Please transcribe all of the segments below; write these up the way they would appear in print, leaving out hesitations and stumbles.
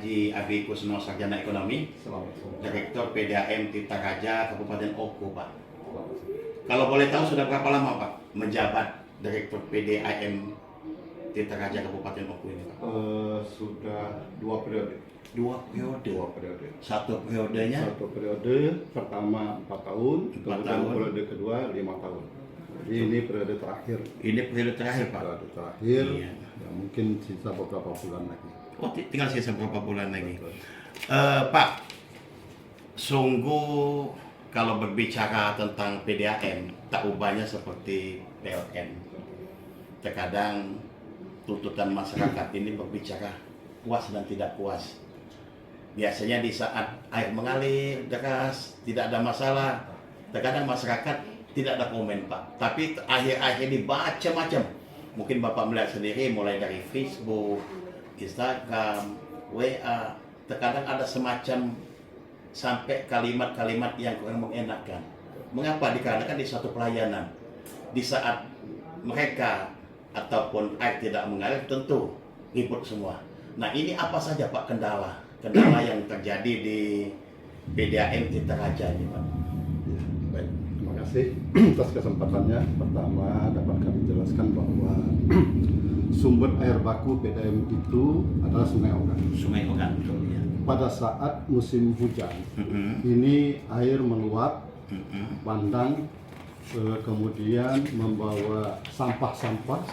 Haji Abi Kusno Sarjana Ekonomi, Direktur PDAM Tirta Raja Kabupaten Oku, Pak. Kalau boleh tahu sudah berapa lama Pak menjabat Direktur PDAM Tirta Raja Kabupaten Oku ini, Pak? Sudah 2 periode. 2 periode. 2 periode. Satu periodenya? Satu periode pertama 4 tahun, 4 kemudian tahun. periode kedua 5 tahun. Jadi ini periode terakhir. Ini periode terakhir, Pak. Periode terakhir. Iya. Ya, mungkin sisa beberapa bulan lagi. Oh, tinggal sisa beberapa bulan lagi. Pak, sungguh kalau berbicara tentang PDAM, tak ubahnya seperti PLN. Terkadang tuntutan masyarakat ini berbicara puas dan tidak puas. Biasanya di saat air mengalir deras, tidak ada masalah. Terkadang masyarakat tidak ada komen, Pak. Tapi akhir-akhir ini macam-macam. Mungkin Bapak melihat sendiri mulai dari Facebook, Instagram, WA. Terkadang ada semacam sampai kalimat-kalimat yang kurang mengenakan. Mengapa? Dikarenakan di suatu pelayanan. Di saat mereka ataupun air tidak mengalir, tentu ribut semua. Nah, ini apa saja Pak kendala yang terjadi di PDAM Tirta Raja ini, Pak? Ya, baik, terima kasih atas kesempatannya. Pertama, dapat kami jelaskan bahwa sumber air baku PDAM itu adalah Sungai Ogan. Sungai Ogan, betul ya. Pada saat musim hujan, ini air meluap, bandang, kemudian membawa sampah-sampah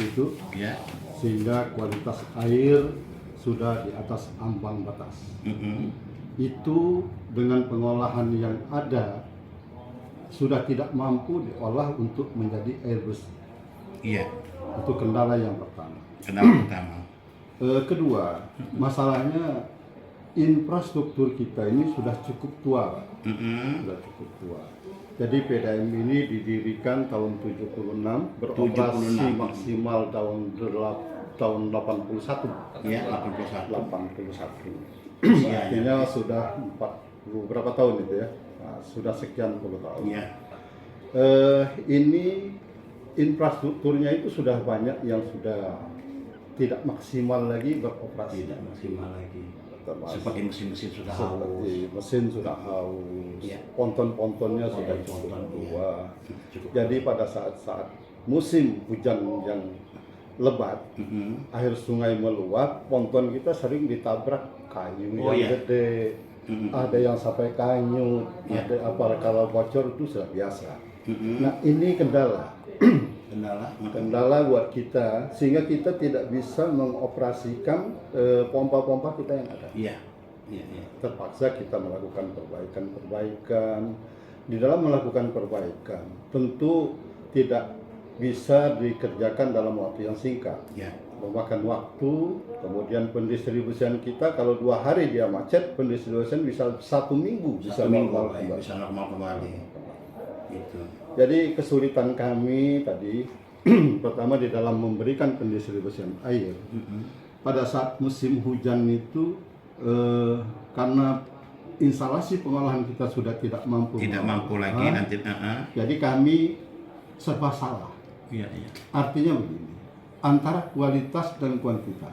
itu, ya. Sehingga kualitas air sudah di atas ambang batas. Itu dengan pengolahan yang ada sudah tidak mampu diolah untuk menjadi air bersih. Iya. Itu kendala yang pertama. Kendala pertama. Kedua, masalahnya infrastruktur kita ini sudah cukup tua, Pak. Sudah cukup tua. Jadi PDAM ini didirikan tahun 76, beroperasi 76. maksimal tahun 81. Iya, 81. Artinya sudah 40 berapa tahun itu ya? Nah, sudah sekian puluh tahun. Iya. Ini infrastrukturnya itu sudah banyak yang sudah tidak maksimal lagi beroperasi. Tidak maksimal lagi. Termasuk Seperti mesin-mesin sudah seperti haus. mesin sudah haus, Iya. ponton-pontonnya sudah cukup Ponton-ponton, tua. Cukup. Jadi pada saat-saat musim hujan yang lebat, air sungai meluap, ponton kita sering ditabrak kayu Oh, yang iya. gede, ada yang sampai kanyut, Iya. ada apa kalau bocor itu sudah biasa. Nah ini kendala Kendala. buat kita sehingga kita tidak bisa mengoperasikan pompa-pompa kita yang ada. Iya. Iya. Terpaksa kita melakukan perbaikan. Di dalam melakukan perbaikan tentu tidak bisa dikerjakan dalam waktu yang singkat, Iya. memakan waktu. Kemudian pendistribusian kita kalau 2 hari dia macet, pendistribusian bisa 1 minggu bisa normal kembali. Bisa normal kembali. Gitu. Jadi kesulitan kami tadi pertama di dalam memberikan pendistribusian air. Pada saat musim hujan itu karena instalasi pengolahan kita sudah tidak mampu lagi nanti. jadi kami serba salah. Iya. Artinya begini, antara kualitas dan kuantitas.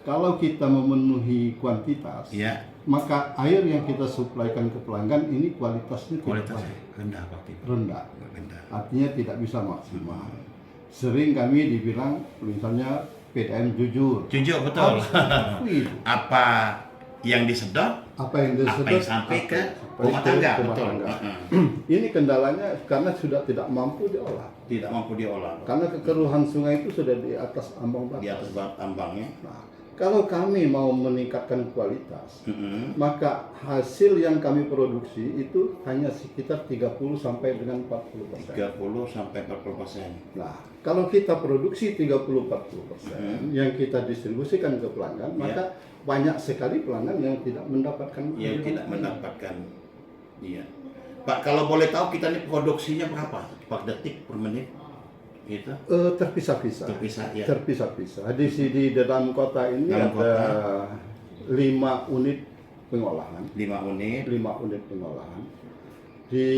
Kalau kita memenuhi kuantitas, Iya. maka air yang kita suplaikan ke pelanggan ini kualitasnya tidak Kualitasnya baik, rendah Pak. rendah. Rendah. Artinya tidak bisa maksimal. Sering kami dibilang misalnya PDAM jujur. Jujur, betul. Harus diakui itu. Apa yang disedot, Apa yang apa yang sampai ke rumah tangga, betul. Ini kendalanya karena sudah tidak mampu diolah. Tidak mampu diolah Pak. Karena kekeruhan sungai itu sudah di atas ambang batas. Di atas ambangnya. Nah, kalau kami mau meningkatkan kualitas, maka hasil yang kami produksi itu hanya sekitar 30 sampai dengan 40%. 30 sampai 40%. Nah, kalau kita produksi 30-40%, yang kita distribusikan ke pelanggan, maka banyak sekali pelanggan yang tidak mendapatkan. Yang tidak mendapatkan. Iya. Pak, kalau boleh tahu kita ini produksinya berapa? Per detik, per menit? Gitu. Terpisah-pisah. Terpisah, ya. Terpisah-pisah. Di dalam kota ini Dalam ada 5 unit pengolahan. 5 unit. 5 unit pengolahan. Di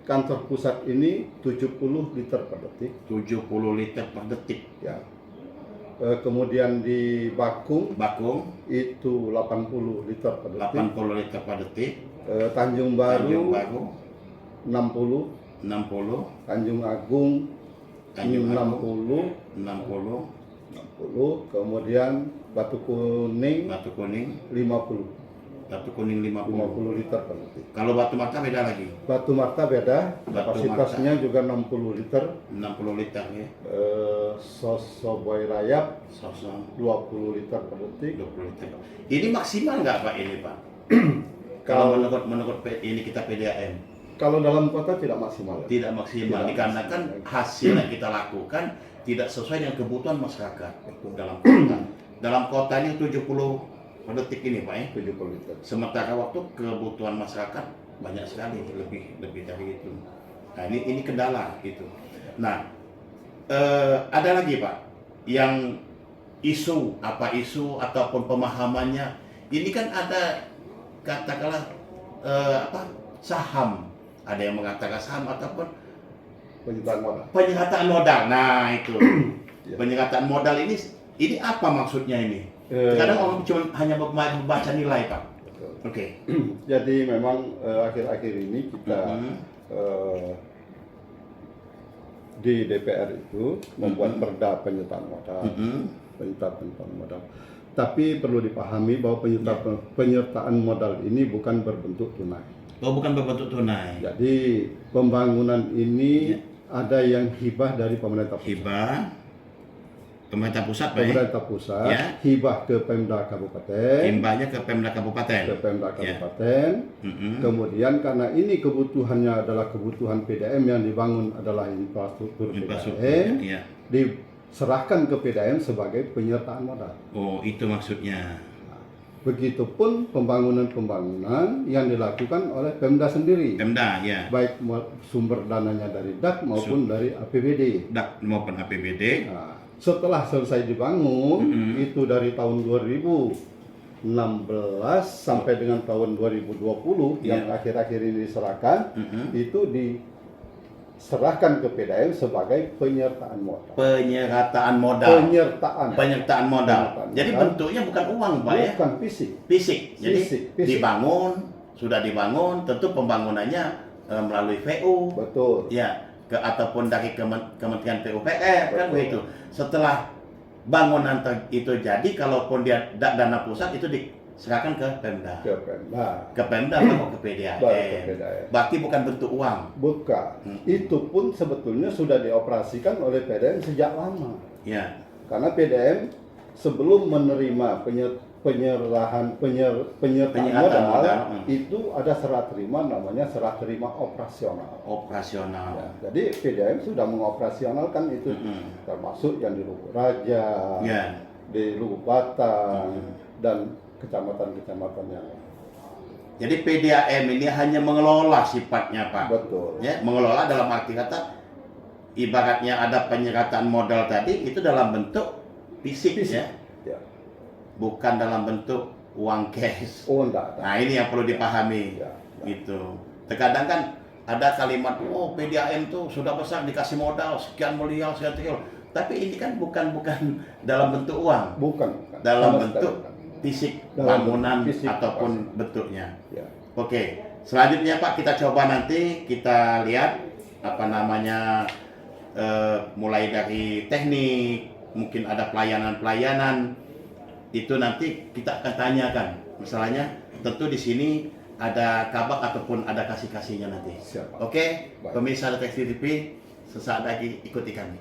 kantor pusat ini 70 liter per detik. 70 liter per detik. Ya. Kemudian di bakung Bakung itu 80 liter per detik. 80 liter per detik. Tanjung Tanjung Baru Baru 60, 60, Tanjung Agung Tanjung 60, 60, kemudian Batu Kuning Batu Kuning 50, Batu Kuning 50. 50 liter per detik. Kalau Batu Mata beda lagi, Batu Marta beda, Batu kapasitasnya juga 60 liter. 60 liter ya. Sosoboy Rayap Sosok 20 liter per detik. 20 liter. Ini maksimal nggak Pak ini Pak? Kalau menurut ini kita PDAM Kalau dalam kota tidak maksimal. tidak maksimal, Tidak dikarenakan maksimal. hasil yang kita lakukan tidak sesuai dengan kebutuhan masyarakat dalam kota. Dalam kota ini 70 per detik ini Pak ya. 70 liter. Sementara waktu kebutuhan masyarakat banyak sekali, lebih dari itu. Nah ini kendala itu. Nah ada lagi Pak yang isu ataupun pemahamannya ini kan ada katakanlah saham, ada yang mengatakan saham ataupun Penjualan modal. penyerataan modal. Nah itu Ya. penyerataan modal ini apa maksudnya ini? Kadang orang cuma hanya membaca nilai Pak. Betul. Oke. Jadi memang akhir-akhir ini kita di DPR itu membuat perda penyertaan modal. Penyertaan modal. Tapi perlu dipahami bahwa penyertaan modal ini bukan berbentuk tunai. Oh bukan berbentuk tunai. Jadi pembangunan ini ada yang hibah dari pemerintah pusat. Hibah pemerintah pusat Pak ya? Pemerintah pusat, Ya. hibah ke Pemda Kabupaten, Himbahnya ke Pemda Kabupaten. ke Pemda Ya. Kabupaten. Mm-mm. Kemudian karena ini kebutuhannya adalah kebutuhan PDAM yang dibangun adalah infrastruktur PDAM, Ya. diserahkan ke PDAM sebagai penyertaan modal. Oh itu maksudnya. Begitupun pembangunan yang dilakukan oleh Pemda sendiri, Pemda ya. baik sumber dananya dari DAK maupun dari APBD. DAK maupun APBD. Nah, setelah selesai dibangun, itu dari tahun 2016 sampai dengan tahun 2020 yang akhir-akhir ini diserahkan, itu diserahkan ke PDAM sebagai penyertaan modal. Penyerataan modal. Penyertaan modal. Jadi bentuknya bukan uang Pak ya. Bukan fisik. Fisik. Jadi Fisik. sudah dibangun, tentu pembangunannya melalui VU. Betul. Ya, ataupun dari Kementerian PUPR kan begitu. Setelah bangunan itu jadi, kalaupun dia dana pusat itu diserahkan ke Pemda. Ke Pemda. Ke Pemda atau ke PDAM. Baru ke PDAM. Berarti bukan bentuk uang. Bukan. Itu pun sebetulnya sudah dioperasikan oleh PDAM sejak lama. Ya. Karena PDAM sebelum menerima penyertaan modal itu ada serah terima, namanya serah terima operasional. Operasional. Ya, jadi PDAM sudah mengoperasionalkan itu, termasuk yang di Lugu Raja, di Lugu Batang, dan kecamatan-kecamatan yang lain. Jadi PDAM ini hanya mengelola sifatnya Pak. Betul. Ya, mengelola dalam arti kata ibaratnya ada penyerataan modal tadi itu dalam bentuk fisik. Ya. Ya. Bukan dalam bentuk uang cash. Oh, enggak. Nah, ini yang perlu dipahami. Ya. Gitu. Terkadang kan ada kalimat, oh PDAM tuh sudah besar dikasih modal sekian miliar, sekian triliun. Tapi ini kan bukan dalam bentuk uang. Bukan. Dalam Sama bentuk sekali. fisik Dalam bangunan fisik, ataupun pasti. bentuknya. Ya. Oke, selanjutnya Pak kita coba nanti kita lihat mulai dari teknik, mungkin ada pelayanan itu nanti kita akan tanyakan. Misalnya tentu di sini ada kabak ataupun ada kasih-kasihnya nanti. Siap. Oke, Baik. pemirsa Deteksi TV sesaat lagi ikuti kami.